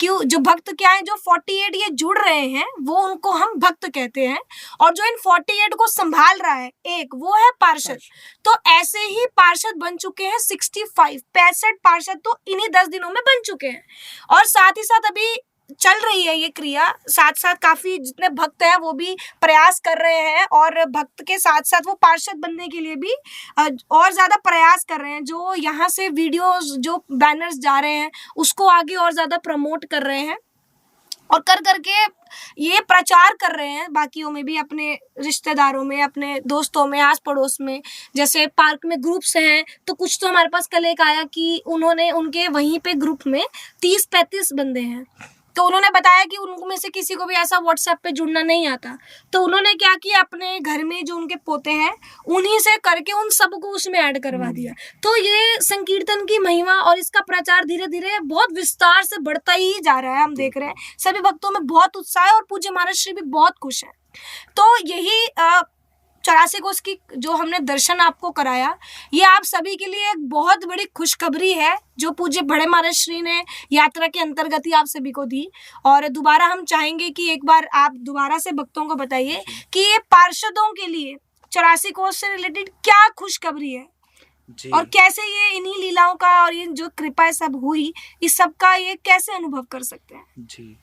क्यों? जो भक्त क्या है, जो 48 ये जुड़ रहे हैं वो उनको हम भक्त कहते हैं, और जो इन 48 को संभाल रहा है एक, वो है पार्षद। तो ऐसे ही पार्षद बन चुके हैं 65 पार्षद तो इन्हीं 10 दिनों में बन चुके हैं। और साथ ही साथ अभी चल रही है ये क्रिया, साथ साथ काफी जितने भक्त हैं वो भी प्रयास कर रहे हैं, और भक्त के साथ साथ वो पार्षद बनने के लिए भी और ज्यादा प्रयास कर रहे हैं। जो यहाँ से वीडियोस, जो बैनर्स जा रहे हैं उसको आगे और ज्यादा प्रमोट कर रहे हैं, और कर करके ये प्रचार कर रहे हैं बाकियों में भी, अपने रिश्तेदारों में, अपने दोस्तों में, आस पड़ोस में। जैसे पार्क में ग्रुप्स हैं तो कुछ तो हमारे पास कल एक आया कि उन्होंने उनके वहीं पे ग्रुप में 30-35 बंदे हैं, तो उन्होंने बताया कि उनमें से किसी को भी ऐसा व्हाट्सएप पे जुड़ना नहीं आता, तो उन्होंने क्या किया, अपने घर में जो उनके पोते हैं उन्हीं से करके उन सबको उसमें ऐड करवा दिया। तो ये संकीर्तन की महिमा और इसका प्रचार धीरे धीरे बहुत विस्तार से बढ़ता ही जा रहा है। हम देख रहे हैं सभी भक्तों में बहुत उत्साह है और पूज्य महाराज श्री भी बहुत खुश है। तो यही 84 कोस की जो हमने दर्शन आपको कराया, ये आप सभी के लिए एक बहुत बड़ी खुशखबरी है जो पूज्य बड़े महाराज श्री ने यात्रा के अंतर्गत ही आप सभी को दी। और दोबारा हम चाहेंगे कि एक बार आप दोबारा से भक्तों को बताइए कि ये पार्षदों के लिए 84 कोस से रिलेटेड क्या खुशखबरी है जी। और कैसे ये इन्हीं लीलाओं का और ये जो कृपा सब हुई, इस सब का ये कैसे अनुभव कर सकते हैं? जी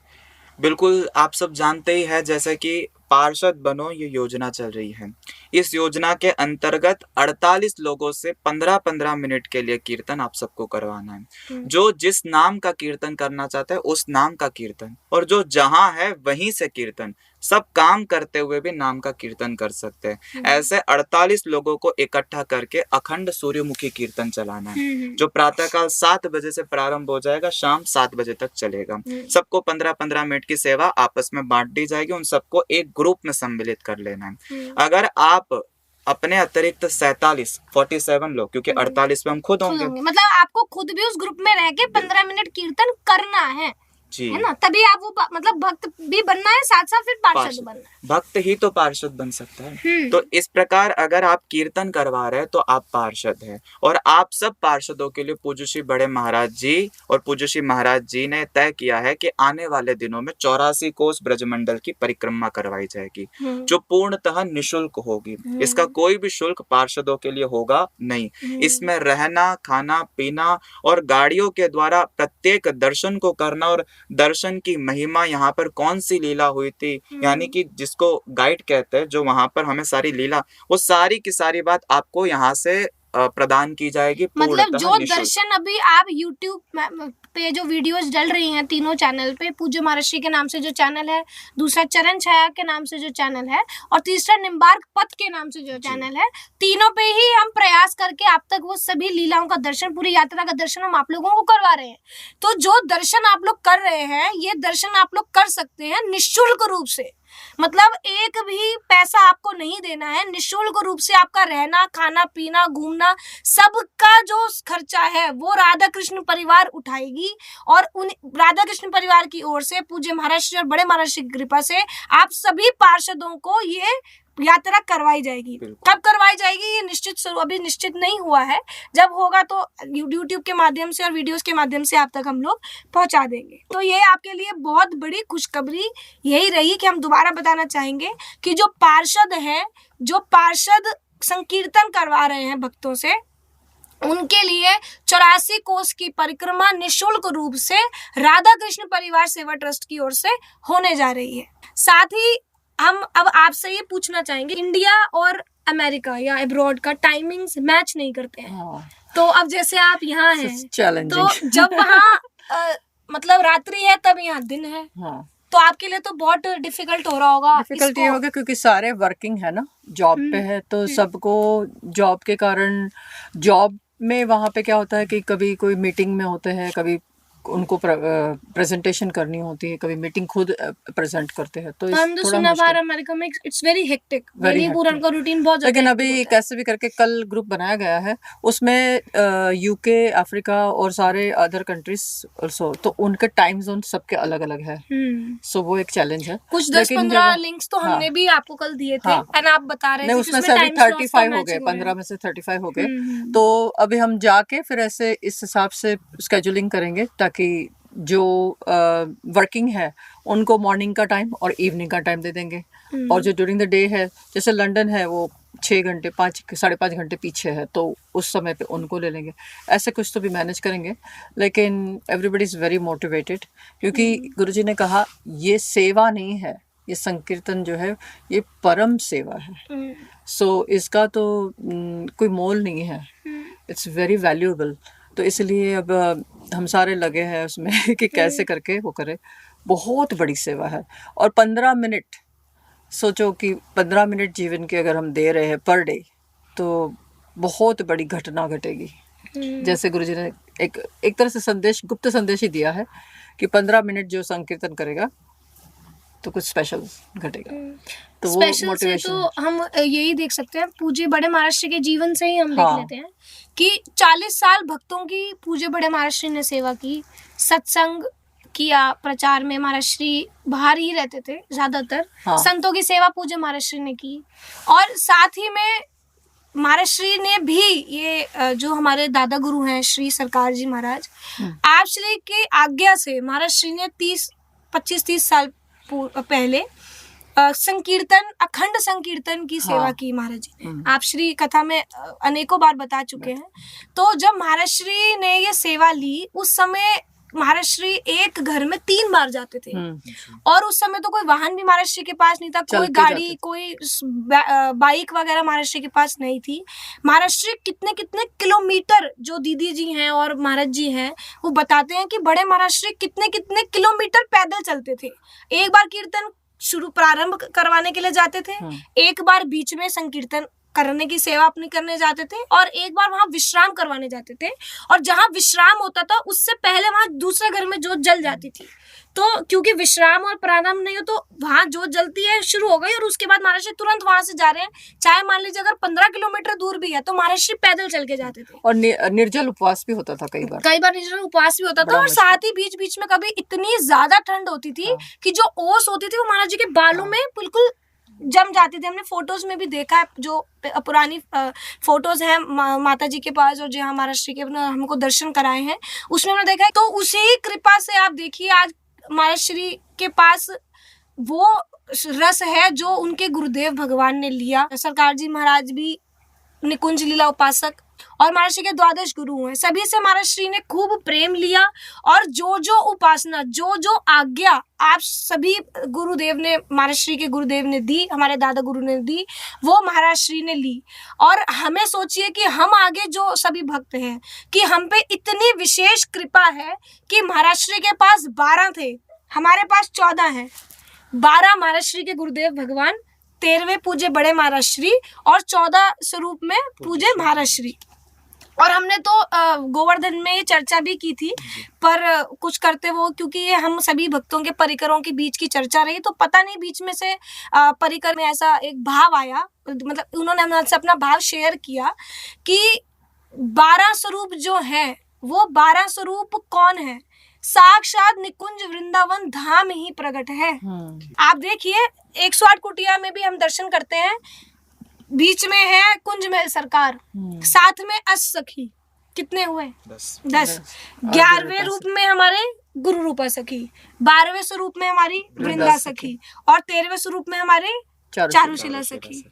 बिल्कुल, आप सब जानते ही है जैसे कि पार्षद बनो ये योजना चल रही है। इस योजना के अंतर्गत 48 लोगों से 15-15 मिनट के लिए कीर्तन आप सबको करवाना है। जो जिस नाम का कीर्तन करना चाहता है उस नाम का कीर्तन, और जो जहां है वहीं से कीर्तन, सब काम करते हुए भी नाम का कीर्तन कर सकते हैं। ऐसे 48 लोगों को इकट्ठा करके अखंड सूर्यमुखी कीर्तन चलाना है, जो प्रातःकाल 7 बजे से प्रारंभ हो जाएगा, शाम 7 बजे तक चलेगा। सबको 15-15 मिनट की सेवा आपस में बांट दी जाएगी, उन सबको एक ग्रुप में सम्मिलित कर लेना है। अगर आप अपने अतिरिक्त 47 लोग, क्योंकि 48 में हम खुद होंगे, मतलब आपको खुद भी उस ग्रुप में रह के 15 मिनट कीर्तन करना है जी, है ना, तभी आप वो मतलब भक्त भी बनना है, साथ साथ फिर पार्षद बनना है। भक्त ही तो पार्षद बन सकता है। तो इस प्रकार अगर आप कीर्तन करवा रहे हैं तो आप पार्षद हैं, और आप सब पार्षदों के लिए पूज्य श्री बड़े महाराज जी और पूज्य श्री महाराज जी ने तय किया है कि आने वाले दिनों में 84 कोस ब्रजमंडल की परिक्रमा करवाई जाएगी, जो पूर्णतः निःशुल्क होगी। इसका कोई भी शुल्क पार्षदों के लिए होगा नहीं। इसमें रहना, खाना, पीना और गाड़ियों के द्वारा प्रत्येक दर्शन को करना, और दर्शन की महिमा, यहाँ पर कौन सी लीला हुई थी, यानी कि जिसको गाइड कहते हैं, जो वहां पर हमें सारी लीला, वो सारी की सारी बात आपको यहाँ से प्रदान की जाएगी। मतलब जो दर्शन अभी आप YouTube पे जो वीडियोस डल रही हैं तीनों चैनल पे, पूज्य महाराज श्री के नाम से जो चैनल है, दूसरा चरण छाया के नाम से जो चैनल है, और तीसरा निम्बार्क पथ के नाम से जो चैनल है, तीनों पे ही हम प्रयास करके आप तक वो सभी लीलाओं का दर्शन, पूरी यात्रा का दर्शन हम आप लोगों को करवा रहे हैं। तो जो दर्शन आप लोग कर रहे हैं, ये दर्शन आप लोग कर सकते हैं निःशुल्क रूप से। मतलब एक भी पैसा आपको नहीं देना है, निःशुल्क रूप से आपका रहना, खाना, पीना, घूमना, सबका जो खर्चा है वो राधा कृष्ण परिवार उठाएगी, और उन राधा कृष्ण परिवार की ओर से पूज्य महाराज श्री और बड़े महाराज श्री की कृपा से आप सभी पार्षदों को ये यात्रा करवाई जाएगी। कब करवाई जाएगी ये निश्चित अभी निश्चित नहीं हुआ है, जब होगा तो YouTube के माध्यम से और वीडियोस के माध्यम से आप तक हम लोग पहुंचा देंगे। तो ये आपके लिए बहुत बड़ी खुशखबरी यही रही कि हम दोबारा बताना चाहेंगे कि जो पार्षद हैं, जो पार्षद संकीर्तन करवा रहे हैं भक्तों से, उनके लिए 84 कोस की परिक्रमा निशुल्क रूप से राधा कृष्ण परिवार सेवा ट्रस्ट की ओर से होने जा रही है। साथ ही हम अब आपसे ये पूछना चाहेंगे, इंडिया और अमेरिका या अब्रॉड का टाइमिंग्स मैच नहीं करते हैं। हाँ, तो अब जैसे आप यहाँ हैं चैलेंजिंग। तो जब वहाँ मतलब रात्रि है तब यहाँ दिन है, हाँ, तो आपके लिए तो बहुत डिफिकल्ट हो रहा होगा। डिफिकल्ट ये होगा क्योंकि सारे वर्किंग है ना, जॉब पे है, तो सबको जॉब के कारण, जॉब में वहाँ पे क्या होता है कि कभी कोई मीटिंग में होते हैं, कभी उनको प्रेजेंटेशन करनी होती है, कभी मीटिंग खुद प्रेजेंट करते हैं, तो हम तो थोड़ा सुना मुश्किल। बाहर अमेरिका में it's very hectic, Very Manipur hectic। उनका रूटीन बहुत लेकिन ज्यादा अभी hectic होता कैसे भी करके कल ग्रुप बनाया गया है, उसमें यूके, अफ्रीका और सारे अदर कंट्रीज ऑल्सो, तो उनके टाइम जोन सबके अलग अलग है, है। सो वो एक चैलेंज है। कुछ लेकिन 10-15 जब- लिंक्स तो हाँ। हमने भी आपको कल दिए थे, हाँ। एंड आप बता रहे नहीं, थे उसमें से अभी 35 हो गए, 15 में से 35 हो गए, तो अभी हम जाके फिर ऐसे इस हिसाब से स्केड्यूलिंग करेंगे ताकि जो वर्किंग है उनको मॉर्निंग का टाइम और इवनिंग का टाइम दे देंगे, और जो ड्यूरिंग द डे है, जैसे लंदन है वो 6 घंटे 5-5.5 घंटे पीछे है, तो उस समय पे उनको ले लेंगे। ऐसे कुछ तो भी मैनेज करेंगे, लेकिन एवरीबडी इज़ वेरी मोटिवेटेड, क्योंकि गुरुजी ने कहा ये सेवा नहीं है, ये संकीर्तन जो है ये परम सेवा है। सो इसका तो कोई मोल नहीं है, इट्स वेरी वैल्यूएबल। तो इसलिए अब हम सारे लगे हैं उसमें कि कैसे करके वो करें। बहुत बड़ी सेवा है, और 15 मिनट, सोचो कि 15 मिनट जीवन के अगर हम दे रहे हैं पर डे, तो बहुत बड़ी घटना घटेगी। जैसे गुरुजी ने एक तरह से संदेश, गुप्त संदेश ही दिया है कि 15 मिनट जो संकीर्तन करेगा तो कुछ स्पेशल घटेगा। तो वो स्पेशल से मोटिवेशन तो हम यही देख सकते हैं, पूज्य बड़े महाराज के जीवन से ही हम देख हाँ। लेते हैं कि 40 साल भक्तों की पूज्य बड़े महाराज ने सेवा की, सत्संग किया, प्रचार में महाराज बाहर ही रहते थे ज्यादातर। हाँ। संतों की सेवा पूज्य महाराज ने की, और साथ ही में महाराज ने भी ये जो हमारे दादा गुरु हैं श्री सरकार जी महाराज, आप श्री की आज्ञा से महाराज ने 25-30 साल पहले संकीर्तन, अखंड संकीर्तन की सेवा हाँ। की महाराज जी ने। आप श्री कथा में अनेकों बार बता चुके हैं। तो जब महाराज श्री ने ये सेवा ली, उस समय महाराज श्री एक घर में 3 बार जाते थे, और उस समय तो कोई वाहन भी महाराज श्री के पास नहीं था, कोई चलते गाड़ी, जाते। कोई बाइक वगैरह महाराज श्री के पास नहीं थी। महाराज श्री कितने कितने किलोमीटर, जो दीदी जी हैं और महाराज जी हैं वो बताते हैं कि बड़े महाराज श्री कितने कितने किलोमीटर पैदल चलते थे। एक बार कीर्तन प्रारंभ करवाने के लिए जाते थे, एक बार बीच में संकीर्तन करने की सेवा अपनी करने जाते थे, और एक बार वहां विश्राम करवाने जाते थे, और जहां विश्राम होता था उससे पहले वहां दूसरे घर में जोत जल जाती थी। तो क्योंकि विश्राम और प्रारंभ नहीं हो तो वहां जोत जलती है, शुरू हो गई, और उसके बाद महाराज जी तुरंत वहां से जा रहे हैं, चाहे मान लीजिए अगर 15 किलोमीटर दूर भी है तो महाराज जी पैदल चल के जाते थे। और निर्जल उपवास भी होता था कई बार निर्जल उपवास भी होता था, और साथ ही बीच बीच में कभी इतनी ज्यादा ठंड होती थी कि जो ओस होती थी वो महाराज जी के बालों में बिल्कुल जम जाती थी। हमने फोटोज में भी देखा है, जो पुरानी फोटोज हैं माता जी के पास, और जहाँ महाराज जी के हमको दर्शन कराए हैं उसमें हमने देखा है। तो उसी कृपा से आप देखिए आज महाराज श्री के पास वो रस है जो उनके गुरुदेव भगवान ने लिया। सरकार जी महाराज भी निकुंज लीला उपासक और महाराज श्री के द्वादश गुरु हैं, सभी से महाराज श्री ने खूब प्रेम लिया, और जो जो उपासना, जो जो आज्ञा आप सभी गुरुदेव ने, महाराज श्री के गुरुदेव ने दी, हमारे दादा गुरु ने दी, वो महाराज श्री ने ली। और हमें सोचिए कि हम आगे जो सभी भक्त हैं कि हम पे इतनी विशेष कृपा है कि महाराज श्री के पास 12 थे, हमारे पास 14 हैं। 12 महाराज श्री के गुरुदेव भगवान, 13वें पूज्य बड़े महाराज श्री, और 14 स्वरूप में पूज्य महाराज श्री। और हमने तो गोवर्धन में ये चर्चा भी की थी, पर कुछ करते वो, क्योंकि ये हम सभी भक्तों के परिकरों के बीच की चर्चा रही, तो पता नहीं बीच में से परिकर में ऐसा एक भाव आया, मतलब उन्होंने हमसे अपना भाव शेयर किया कि 12 स्वरूप जो है वो 12 स्वरूप कौन है, साक्षात निकुंज वृंदावन धाम ही प्रकट है। आप देखिए 108 कुटिया में भी हम दर्शन करते हैं, बीच में है कुंज महल सरकार, साथ में सखी, कितने हुए 10। 11वें रूप में हमारे गुरु रूपा सखी, 12वें स्वरूप में हमारी वृंदा सखी, और 13वें स्वरूप में हमारे चारुशिला सखी।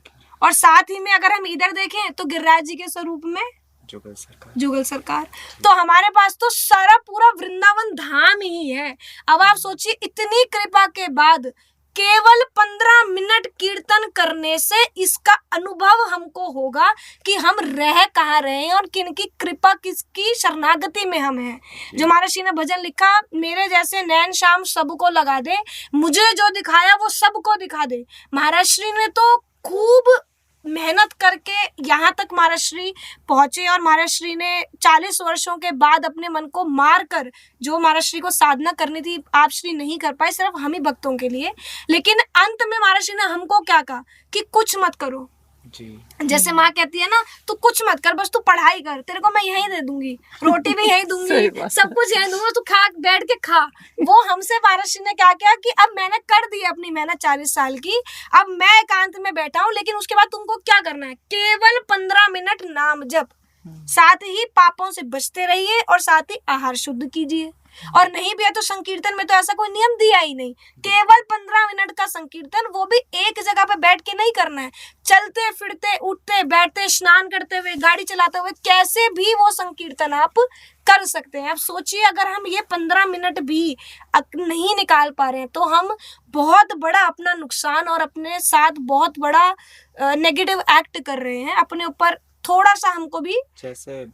और साथ ही में अगर हम इधर देखें तो गिरिराज जी के स्वरूप में जुगल सरकार। जुगल सरकार। तो हमारे पास तो सारा पूरा वृंदावन धाम ही है। अब आप सोचिए, इतनी कृपा के बाद केवल 15 मिनट कीर्तन करने से इसका अनुभव हमको होगा कि हम रह कहाँ रहे हैं और किनकी कृपा, किसकी शरणागति में हम हैं। जो महाराज जी ने भजन लिखा, मेरे जैसे नैन श्याम सबको लगा दे, मुझे जो दिखाया वो सबको दिखा दे। महाराज श्री ने तो खूब मेहनत करके यहाँ तक महाराज श्री पहुंचे और महाराज श्री ने 40 वर्षों के बाद अपने मन को मार कर जो महाराज श्री को साधना करनी थी, आप श्री नहीं कर पाए, सिर्फ हम ही भक्तों के लिए। लेकिन अंत में महाराज श्री ने हमको क्या कहा कि कुछ मत करो जी। जैसे माँ कहती है ना, तू कुछ मत कर, बस तू पढ़ाई कर, तेरे को मैं यही दे दूंगी, रोटी भी यही दूंगी, सब कुछ यही दूंगा, तू खा, बैठ के खा। वो हमसे महाराज श्री ने क्या किया कि अब मैंने कर दी अपनी मेहनत 40 साल की, अब मैं एकांत में बैठा हूँ, लेकिन उसके बाद तुमको क्या करना है, केवल 15 मिनट नाम जप, साथ ही पापों से बचते रहिए और साथ ही आहार शुद्ध कीजिए। और नहीं भी है तो संकीर्तन में तो ऐसा कोई नियम दिया ही नहीं, केवल 15 मिनट का संकीर्तन, वो भी एक जगह पे बैठ के नहीं करना है, चलते फिरते, उठते बैठते, स्नान करते हुए, गाड़ी चलाते हुए, कैसे भी वो संकीर्तन आप कर सकते हैं। आप सोचिए, अगर हम ये 15 मिनट भी नहीं निकाल पा रहे हैं तो हम बहुत बड़ा अपना नुकसान और अपने साथ बहुत बड़ा नेगेटिव एक्ट कर रहे हैं। अपने ऊपर थोड़ा सा हमको भी, जैसे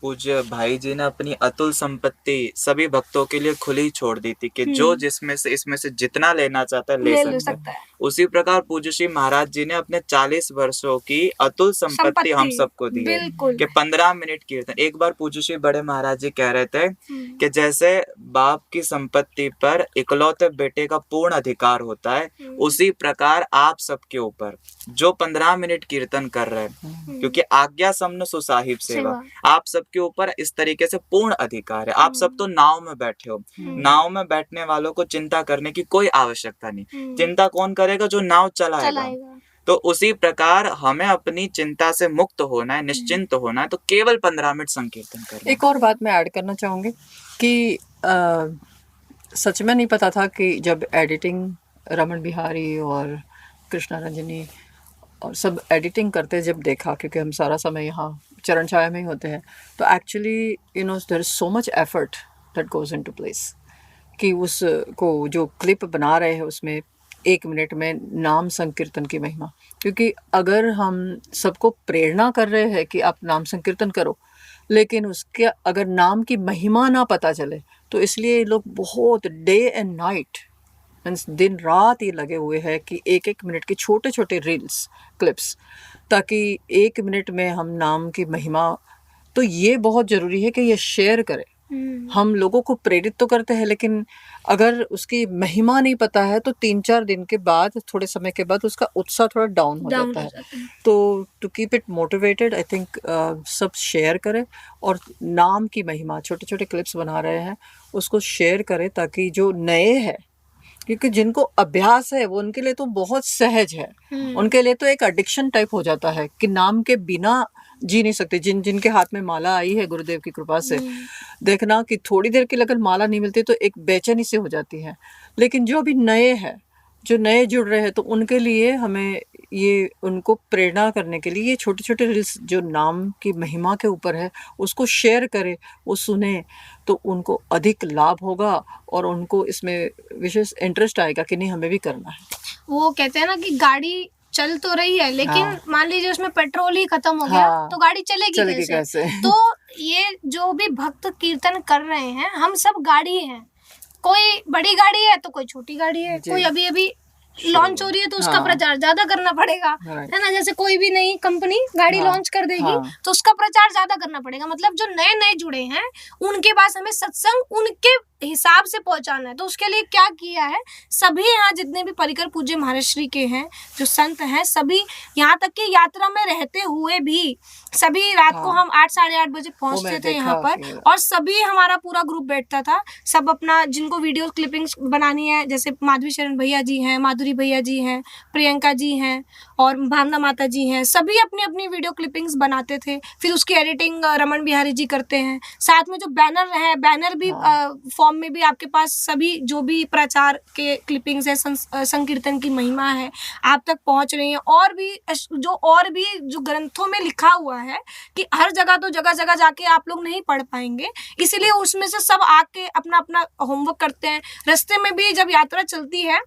पूज्य भाई जी ने अपनी अतुल संपत्ति सभी भक्तों के लिए खुली छोड़ दी थी कि जो जिसमें से इसमें से जितना लेना चाहता है ले सकता है। उसी प्रकार पूज्य श्री महाराज जी ने अपने 40 वर्षों की अतुल संपत्ति हम सबको दी है कि 15 मिनट कीर्तन। एक बार पूज्य श्री बड़े महाराज जी कह रहे थे कि जैसे बाप की संपत्ति पर इकलौते बेटे का पूर्ण अधिकार होता है, उसी प्रकार आप सबके ऊपर जो 15 मिनट कीर्तन कर रहे हैं, क्योंकि आज्ञा समन सुसाहिब सेवा, आप सबके ऊपर इस तरीके से पूर्ण अधिकार है। आप सब तो नाव में बैठे हो, नाव में बैठने वालों को चिंता करने की कोई आवश्यकता नहीं। चिंता कौन करेगा, जो नाव चलाएगा। तो उसी प्रकार हमें अपनी चिंता से मुक्त होना है, निश्चिंत होना है, तो केवल 15 मिनट संकीर्तन करना। एक और बात मैं ऐड करना चाहूंगी कि सच में नहीं पता था कि जब एडिटिंग रमन बिहारी और कृष्णा रंजनी और सब एडिटिंग करते जब देखा, क्योंकि हम सारा समय यहाँ चरण छाया में ही होते हैं, तो actually there is so much effort that goes into place कि उसको जो क्लिप बना रहे हैं उसमें 1 मिनट में नाम संकीर्तन की महिमा। क्योंकि अगर हम सबको प्रेरणा कर रहे हैं कि आप नाम संकीर्तन करो, लेकिन उसके अगर नाम की महिमा ना पता चले, तो इसलिए लोग बहुत डे एंड नाइट, दिन रात ये लगे हुए हैं कि 1-1 मिनट के छोटे छोटे रील्स क्लिप्स, ताकि 1 मिनट में हम नाम की महिमा, तो ये बहुत ज़रूरी है कि ये शेयर करें। हम लोगों को प्रेरित तो करते हैं, लेकिन अगर उसकी महिमा नहीं पता है तो 3-4 दिन के बाद, थोड़े समय के बाद उसका उत्साह थोड़ा डाउन हो जाता है। तो to keep it motivated, I think सब शेयर करें और नाम की महिमा, छोटे छोटे क्लिप्स बना रहे हैं उसको शेयर करें, ताकि जो नए हैं, क्योंकि जिनको अभ्यास है वो उनके लिए तो बहुत सहज है, उनके लिए तो एक एडिक्शन टाइप हो जाता है कि नाम के बिना जी नहीं सकते। जिनके हाथ में माला आई है गुरुदेव की कृपा से, देखना कि थोड़ी देर के लिए अगर माला नहीं मिलती तो एक बेचैनी से हो जाती है। लेकिन जो अभी नए हैं, जो नए जुड़ रहे हैं, तो उनके लिए हमें ये उनको प्रेरणा करने के लिए ये छोटे छोटे रील्स जो नाम की महिमा के ऊपर है उसको शेयर करें, वो सुने, तो उनको अधिक लाभ होगा और उनको इसमें विशेष इंटरेस्ट आएगा कि नहीं हमें भी करना है। वो कहते हैं ना कि गाड़ी चल तो रही है, लेकिन मान लीजिए उसमें पेट्रोल ही खत्म हो गया, तो गाड़ी चलेगी कैसे? तो ये जो भी भक्त कीर्तन कर रहे हैं, हम सब गाड़ी हैं, कोई बड़ी गाड़ी है तो कोई छोटी गाड़ी है, कोई अभी अभी लॉन्च हो रही है तो उसका प्रचार ज्यादा करना पड़ेगा, है ना। जैसे कोई भी नई कंपनी गाड़ी लॉन्च कर देगी तो उसका प्रचार ज्यादा करना पड़ेगा। मतलब जो नए नए जुड़े हैं उनके पास हमें सत्संग उनके हिसाब से पहुंचाना है। तो उसके लिए क्या किया है, सभी यहाँ जितने भी परिकर पूज्य महाराज श्री के हैं, जो संत हैं, सभी यहाँ तक कि यात्रा में रहते हुए भी सभी रात को हम 8-8:30 बजे पहुंचते थे यहाँ पर, और सभी हमारा पूरा ग्रुप बैठता था। सब अपना जिनको वीडियो क्लिपिंग्स बनानी है, जैसे माधवी शरण भैया जी हैं, माधुरी भैया जी हैं, प्रियंका जी हैं और भावना माता जी हैं, सभी अपनी अपनी वीडियो क्लिपिंग्स बनाते थे। फिर उसकी एडिटिंग रमन बिहारी जी करते हैं। साथ में जो बैनर है, बैनर भी फॉर्म फॉर्म में भी आपके पास सभी जो भी प्रचार के क्लिपिंग्स है, संकीर्तन की महिमा है, आप तक पहुंच रही हैं। और भी जो ग्रंथों में लिखा हुआ है कि हर जगह तो जगह जगह जाके आप लोग नहीं पढ़ पाएंगे, इसीलिए उसमें से सब आके अपना अपना होमवर्क करते हैं। रास्ते में भी जब यात्रा चलती है,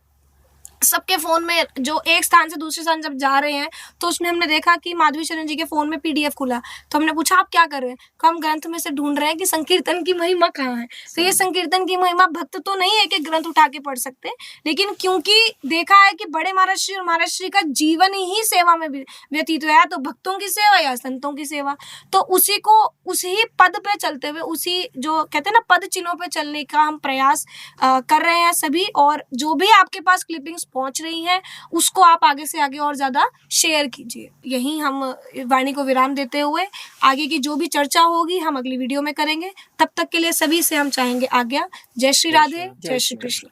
सबके फोन में, जो एक स्थान से दूसरे स्थान जब जा रहे हैं, तो उसमें हमने देखा कि माधवी शरण जी के फोन में PDF खुला। तो हमने पूछा आप क्या कर रहे हैं? तो हम ग्रंथ में से ढूंढ रहे हैं कि संकीर्तन की महिमा कहाँ है। तो ये संकीर्तन की महिमा भक्त तो नहीं है कि ग्रंथ उठा के पढ़ सकते, लेकिन क्योंकि देखा है कि बड़े महाराज श्री और महाराज श्री का जीवन ही सेवा में व्यतीत हुआ है, तो भक्तों की सेवा या संतों की सेवा, तो उसी पद पे चलते हुए, उसी जो कहते हैं ना पद चिन्हों पे चलने का हम प्रयास कर रहे हैं सभी। और जो भी आपके पास क्लिपिंग्स पहुंच रही हैं, उसको आप आगे से आगे और ज्यादा शेयर कीजिए। यहीं हम वाणी को विराम देते हुए आगे की जो भी चर्चा होगी हम अगली वीडियो में करेंगे। तब तक के लिए सभी से हम चाहेंगे आज्ञा। जय श्री राधे, जय श्री कृष्ण।